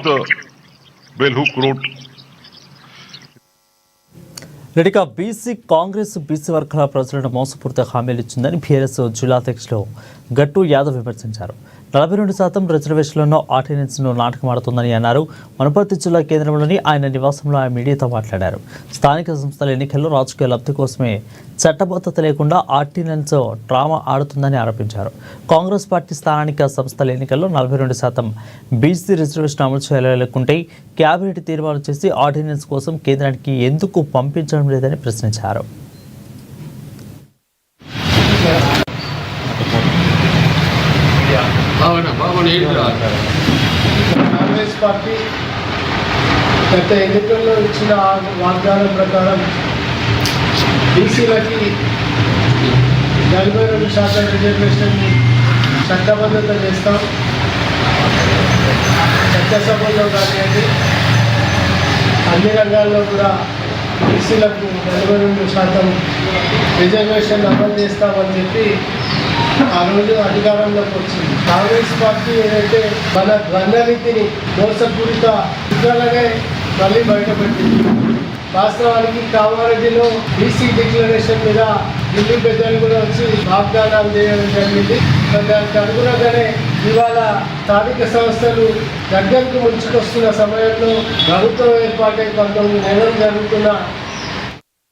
Arthur Bell, who wrote. రెడ్డిగా BC Congress BC వర్గాల ప్రజలను మోసపూరిత హామీలు ఇచ్చిందని బీఆర్ఎస్ జిల్లా అధ్యక్షులు గట్టు యాదవ్ విమర్శించారు. 42% రిజర్వేషన్లను ఆర్డినెన్స్ను నాటకమాడుతుందని అన్నారు. వనపర్తి జిల్లా కేంద్రంలోని ఆయన నివాసంలో ఆయన మీడియాతో మాట్లాడారు. స్థానిక సంస్థల ఎన్నికల్లో రాజకీయ లబ్ధి కోసమే చట్టబద్ధత లేకుండా ఆర్డినెన్స్ డ్రామా ఆడుతుందని ఆరోపించారు. కాంగ్రెస్ పార్టీ స్థానిక సంస్థల ఎన్నికల్లో 42% బీసీ రిజర్వేషన్ అమలు చేయాలనుకుంటే కేబినెట్ తీర్మానం చేసి ఆర్డినెన్స్ కోసం కేంద్రానికి ఎందుకు పంపించడం లేదని ప్రశ్నించారు. కాంగ్రెస్ పార్టీ గత ఎన్నికల్లో ఇచ్చిన వాగ్దానం ప్రకారం బీసీలకి 42% రిజర్వేషన్ చట్టబద్ధత చేస్తాం. చట్టసభల్లో కానివ్వండి, అన్ని రంగాల్లో కూడా బీసీలకు 42% రిజర్వేషన్ అమలు చేస్తామని చెప్పి ఆ రోజు అధికారంలోకి వచ్చింది. కాంగ్రెస్ పార్టీ ఏదైతే మన ద్వంద్వనీతిని మోసపూరిత చిత్రాలనే మళ్ళీ బయటపెట్టింది. వాస్తవానికి కామారెడ్డిలో బీసీ డిక్లరేషన్ మీద ఢిల్లీ పెద్దలు కూడా వచ్చి వాగ్దానాలు చేయడం జరిగింది. దానికి అనుగుణంగానే ఇవాళ స్థానిక సంస్థలు దగ్గరకు ముంచుకొస్తున్న సమయంలో ప్రభుత్వం ఏర్పాటై 19 నెలలు జరుగుతున్న